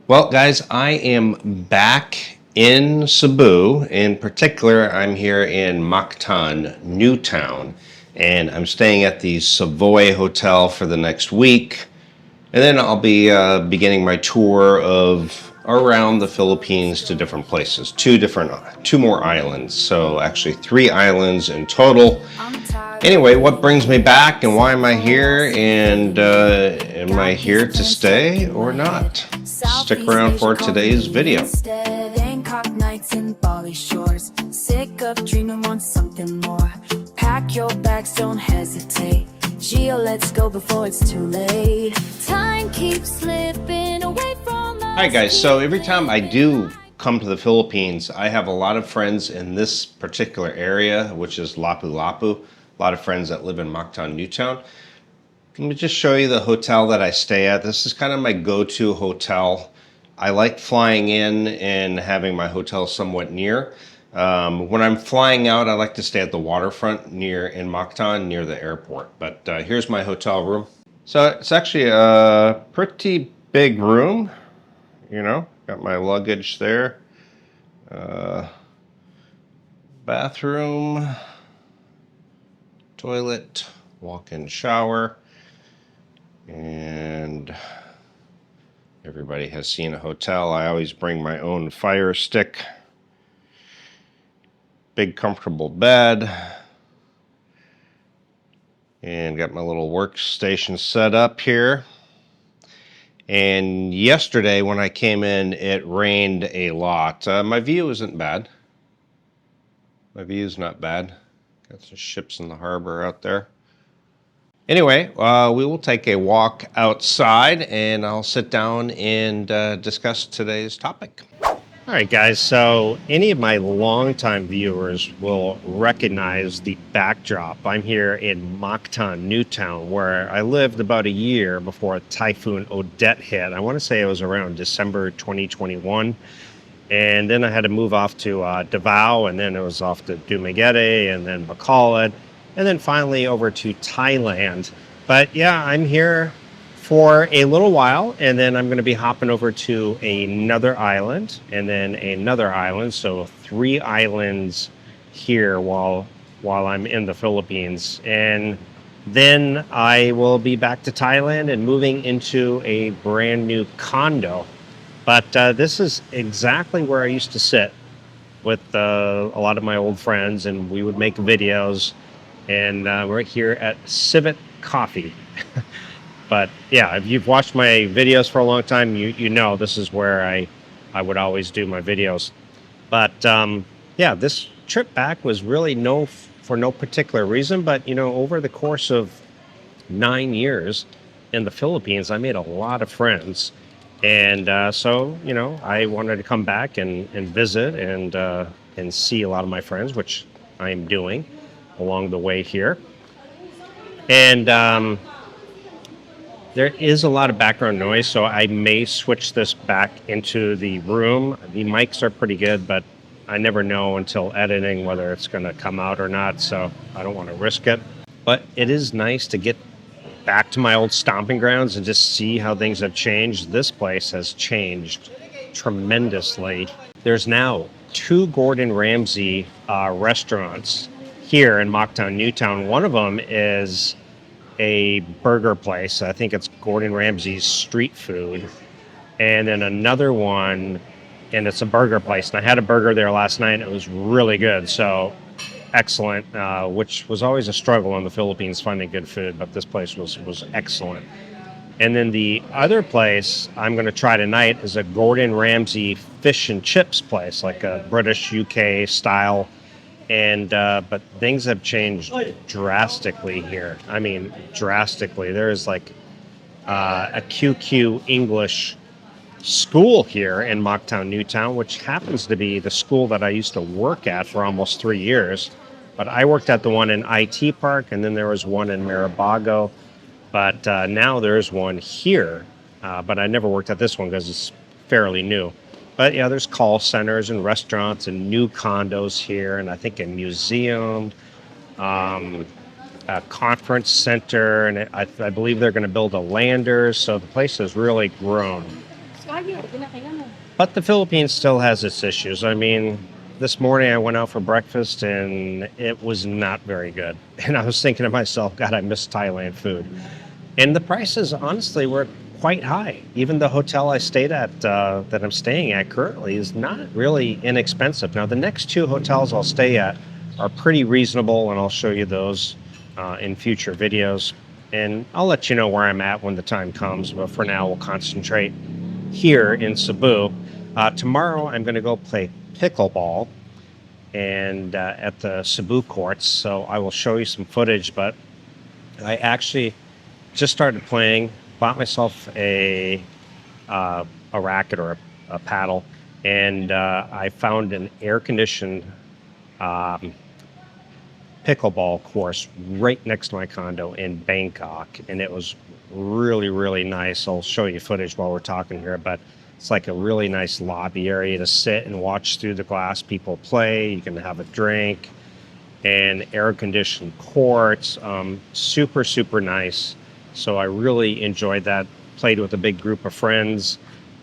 Well, guys, I am back in Cebu. In particular, I'm here in Mactan, Newtown, and I'm staying at the Savoy Hotel for the next week. And then I'll be beginning my tour of around the Philippines to different places, two more islands. So actually 3 islands in total. Anyway, what brings me back and why am I here? And am I here to stay or not? Stick around for today's video. Sick of dreaming, want something more. Pack your bags, don't hesitate. Gio, let's go before it's too late. Time keeps slipping away from us. Hi guys, so every time I do come to the Philippines, I have a lot of friends in this particular area, which is Lapu-Lapu. A lot of friends that live in Mactan, Newtown. Let me just show you the hotel that I stay at. This is kind of my go-to hotel. I like flying in and having my hotel somewhat near. When I'm flying out, I like to stay at the waterfront in Mactan, near the airport. But here's my hotel room. So it's actually a pretty big room. You know, got my luggage there. Bathroom, toilet, walk-in shower. And everybody has seen a hotel. I always bring my own fire stick. Big comfortable bed. And got my little workstation set up here. And yesterday when I came in, it rained a lot. My view isn't bad. My view is not bad. Got some ships in the harbor out there. Anyway, we will take a walk outside and I'll sit down and discuss today's topic. All right, guys, so any of my longtime viewers will recognize the backdrop. I'm here in Mactan, Newtown, where I lived about a year before Typhoon Odette hit. I want to say it was around December 2021. And then I had to move off to Davao, and then it was off to Dumaguete, and then Bacolod, and then finally over to Thailand. But yeah, I'm here for a little while, and then I'm going to be hopping over to another island, and then another island. So 3 islands here while I'm in the Philippines. And then I will be back to Thailand and moving into a brand new condo. But this is exactly where I used to sit with a lot of my old friends, and we would make videos. And we're here at Civet Coffee. But yeah, if you've watched my videos for a long time, you know this is where I would always do my videos. But yeah, this trip back was really for no particular reason. But you know, over the course of 9 years in the Philippines, I made a lot of friends. And so, you know, I wanted to come back and visit and see a lot of my friends, which I am doing along the way here. And there is a lot of background noise, so I may switch this back into the room. The mics are pretty good, but I never know until editing whether it's going to come out or not, so I don't want to risk it. But it is nice to get back to my old stomping grounds and just see how things have changed. This place has changed tremendously. There's now 2 Gordon Ramsay restaurants here in Mactan, Newtown. One of them is a burger place. I think it's Gordon Ramsay's Street Food. And then another one, and it's a burger place. And I had a burger there last night. It was really good. So excellent, which was always a struggle in the Philippines finding good food, but this place was excellent. And then the other place I'm going to try tonight is a Gordon Ramsay fish and chips place, like a British UK style. And but things have changed drastically here. I mean, drastically. There is like a QQ English school here in Mactan, Newtown, which happens to be the school that I used to work at for almost 3 years. But I worked at the one in IT Park, and then there was one in Maribago. But now there's one here. But I never worked at this one because it's fairly new. But yeah, there's call centers and restaurants and new condos here, and I think a museum, a conference center, and I believe they're going to build a lander. So the place has really grown. But the Philippines still has its issues. I mean, this morning I went out for breakfast and it was not very good. And I was thinking to myself, God, I miss Thailand food. And the prices, honestly, were quite high. Even the hotel I stayed at, that I'm staying at currently, is not really inexpensive. Now, the next two hotels I'll stay at are pretty reasonable, and I'll show you those in future videos. And I'll let you know where I'm at when the time comes. But for now, we'll concentrate here in Cebu. Tomorrow, I'm going to go play pickleball and at the Cebu courts. So I will show you some footage. But I actually just started playing. Bought myself a racket or a paddle, and I found an air-conditioned pickleball course right next to my condo in Bangkok, and it was really, really nice. I'll show you footage while we're talking here, but it's like a really nice lobby area to sit and watch through the glass people play. You can have a drink, and air-conditioned courts, super, super nice. So I really enjoyed that. Played with a big group of friends.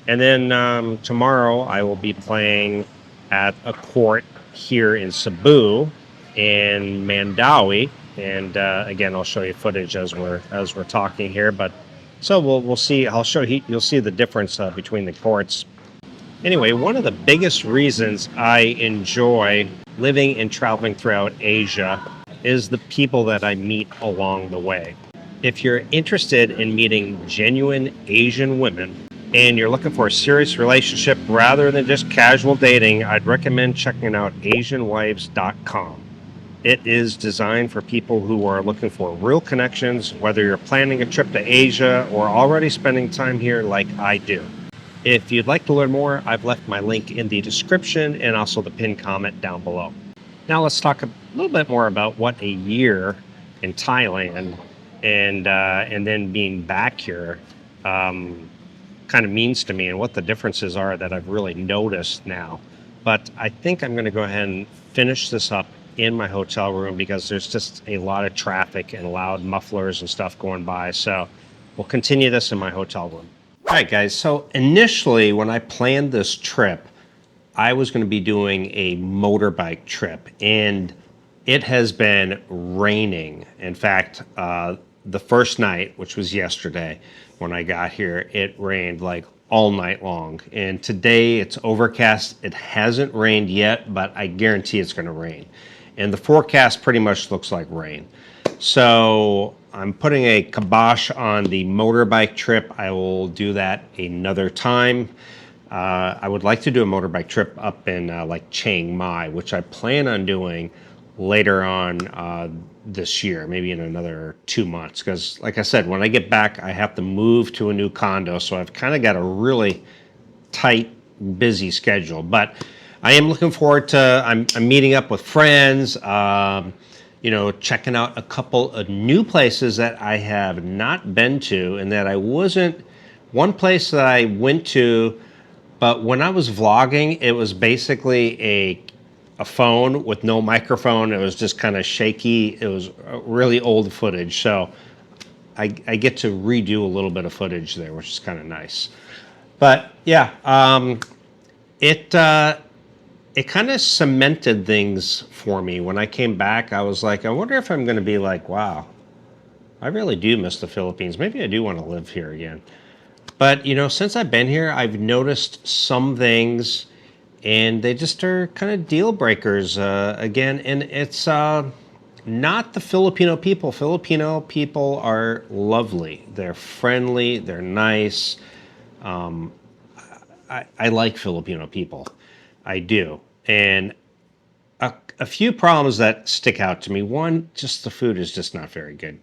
And then tomorrow I will be playing at a court here in Cebu in Mandawi. And again, I'll show you footage as we're talking here. But so we'll see. I'll show you. You'll see the difference between the courts. Anyway, one of the biggest reasons I enjoy living and traveling throughout Asia is the people that I meet along the way. If you're interested in meeting genuine Asian women and you're looking for a serious relationship rather than just casual dating, I'd recommend checking out AsianWives.com. It is designed for people who are looking for real connections, whether you're planning a trip to Asia or already spending time here like I do. If you'd like to learn more, I've left my link in the description and also the pinned comment down below. Now let's talk a little bit more about what a year in Thailand and then being back here kind of means to me, and what the differences are that I've really noticed now. But I think I'm going to go ahead and finish this up in my hotel room because there's just a lot of traffic and loud mufflers and stuff going by. So we'll continue this in my hotel room. All right, guys. So initially, when I planned this trip, I was going to be doing a motorbike trip, and it has been raining. In fact, the first night, which was yesterday, when I got here, it rained like all night long. And today it's overcast. It hasn't rained yet, but I guarantee it's going to rain. And the forecast pretty much looks like rain. So I'm putting a kibosh on the motorbike trip. I will do that another time. I would like to do a motorbike trip up in like Chiang Mai, which I plan on doing later on this year, maybe in another 2 months. Because like I said, when I get back, I have to move to a new condo. So I've kind of got a really tight, busy schedule. But I am looking forward to, I'm meeting up with friends, you know, checking out a couple of new places that I have not been to and that I wasn't, one place that I went to, but when I was vlogging, it was basically a phone with no microphone. It was just kind of shaky. It was really old footage. So I get to redo a little bit of footage there, which is kind of nice. But yeah, it kind of cemented things for me. When I came back, I was like, I wonder if I'm going to be like, wow, I really do miss the Philippines. Maybe I do want to live here again. But, you know, since I've been here, I've noticed some things, and they just are kind of deal breakers again. And it's not the Filipino people. Filipino people are lovely. They're friendly. They're nice. I like Filipino people. I do. And a few problems that stick out to me. One, just the food is just not very good.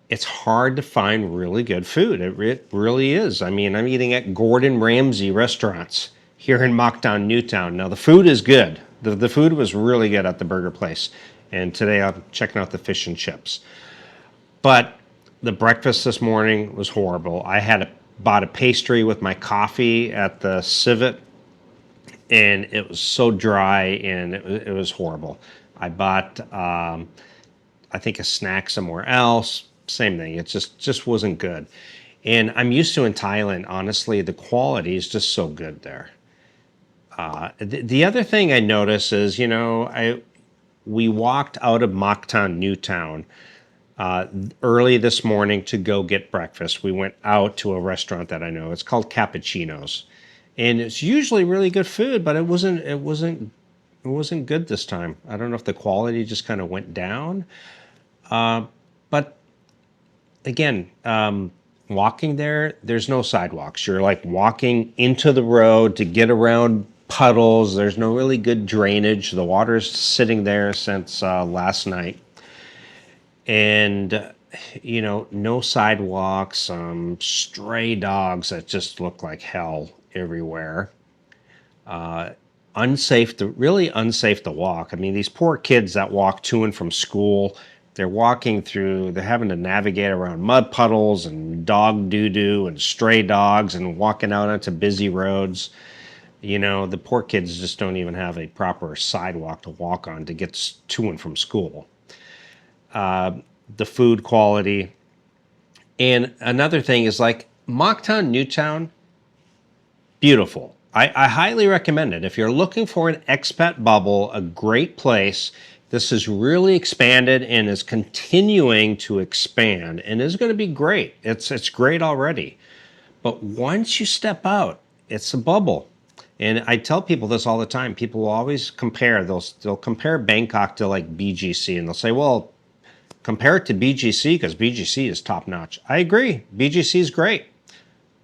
It's hard to find really good food. It really is. I mean, I'm eating at Gordon Ramsay restaurants here in Mactan, Newtown. Now, the food is good. The food was really good at the burger place. And today I'm checking out the fish and chips. But the breakfast this morning was horrible. I bought a pastry with my coffee at the Civet, and it was so dry, and it was horrible. I bought, I think, a snack somewhere else. Same thing. It just wasn't good. And I'm used to in Thailand, honestly, the quality is just so good there. The other thing I notice is, you know, we walked out of Mactan Newtown early this morning to go get breakfast. We went out to a restaurant that I know. It's called Cappuccino's, and it's usually really good food, but it wasn't good this time. I don't know if the quality just kind of went down. But again, walking there's no sidewalks. You're like walking into the road to get around puddles. There's no really good drainage. The water's sitting there since last night. And, you know, no sidewalks, stray dogs that just look like hell everywhere. Really unsafe to walk. I mean, these poor kids that walk to and from school, they're having to navigate around mud puddles and dog doo-doo and stray dogs and walking out onto busy roads. You know, the poor kids just don't even have a proper sidewalk to walk on to get to and from school. The food quality. And another thing is like Mactan Newtown, beautiful. I highly recommend it. If you're looking for an expat bubble, a great place. This is really expanded and is continuing to expand and is going to be great. It's great already. But once you step out, it's a bubble. And I tell people this all the time. People will always compare. They'll compare Bangkok to like BGC, and they'll say, well, compare it to BGC because BGC is top notch. I agree. BGC is great.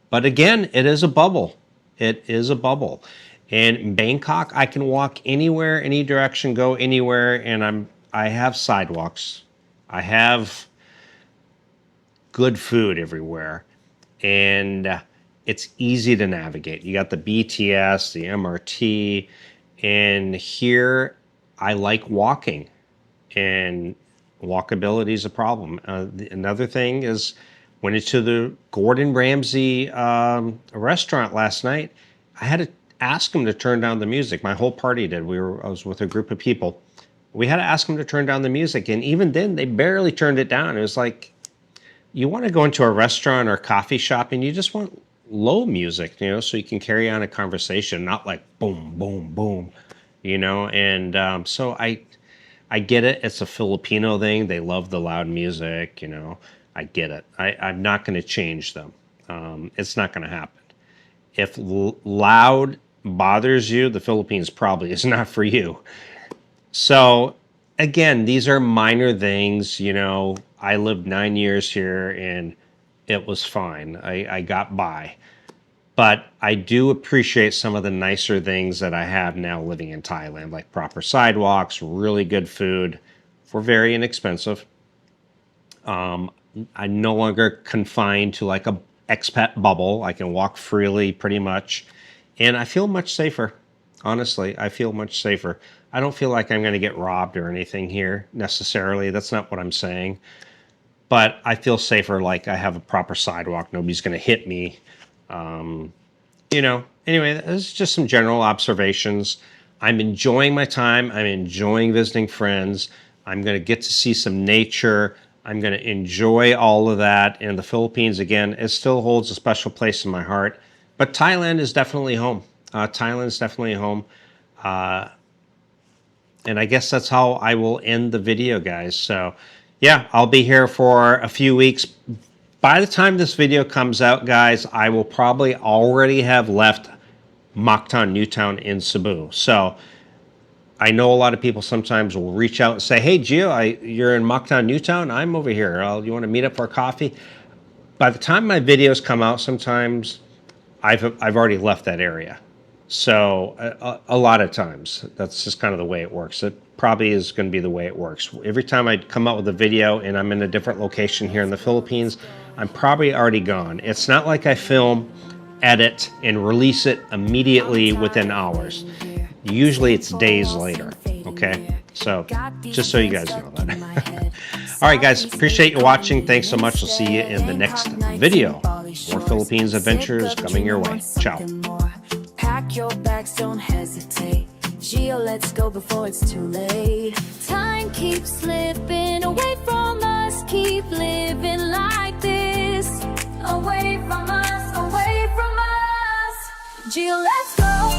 But again, it is a bubble. It is a bubble. And in Bangkok, I can walk anywhere, any direction, go anywhere, and I have sidewalks. I have good food everywhere. And it's easy to navigate. You got the BTS, the MRT, and here I like walking, and walkability is a problem. Another thing is, went into the Gordon Ramsay restaurant last night. I had to ask him to turn down the music. My whole party did. I was with a group of people. We had to ask them to turn down the music, and even then, they barely turned it down. It was like, you want to go into a restaurant or coffee shop, and you just want low music, you know, so you can carry on a conversation, not like boom, boom, boom, you know. And so I get it. It's a Filipino thing. They love the loud music, you know. I get it. I'm not going to change them. It's not going to happen. If loud bothers you, the Philippines probably is not for you. So again, these are minor things. You know, I lived 9 years here and it was fine. I got by. But I do appreciate some of the nicer things that I have now living in Thailand, like proper sidewalks, really good food for very inexpensive. I'm no longer confined to like a expat bubble. I can walk freely pretty much. And I feel much safer. Honestly, I feel much safer. I don't feel like I'm going to get robbed or anything here necessarily. That's not what I'm saying. But I feel safer, like I have a proper sidewalk. Nobody's going to hit me. You know, anyway, this is just some general observations. I'm enjoying my time. I'm enjoying visiting friends. I'm going to get to see some nature. I'm going to enjoy all of that. And the Philippines, again, it still holds a special place in my heart. But Thailand is definitely home. Thailand is definitely home. And I guess that's how I will end the video, guys. So, yeah, I'll be here for a few weeks. By the time this video comes out, guys, I will probably already have left Mactan Newtown in Cebu. So I know a lot of people sometimes will reach out and say, hey, Gio, you're in Mactan Newtown? I'm over here. You want to meet up for a coffee? By the time my videos come out, sometimes I've already left that area. So a lot of times, that's just kind of the way it works. It probably is going to be the way it works. Every time I come out with a video and I'm in a different location here in the Philippines, I'm probably already gone. It's not like I film, edit, and release it immediately within hours. Usually it's days later, okay? So just so you guys know that. All right, guys, appreciate you watching. Thanks so much. I'll see you in the next video. More Philippines adventures coming your way. Ciao. Pack your bags, don't hesitate. Gio, let's go before it's too late. Time keeps slipping away from us. Keep living like this. away from us, away from us. Gio, let's go.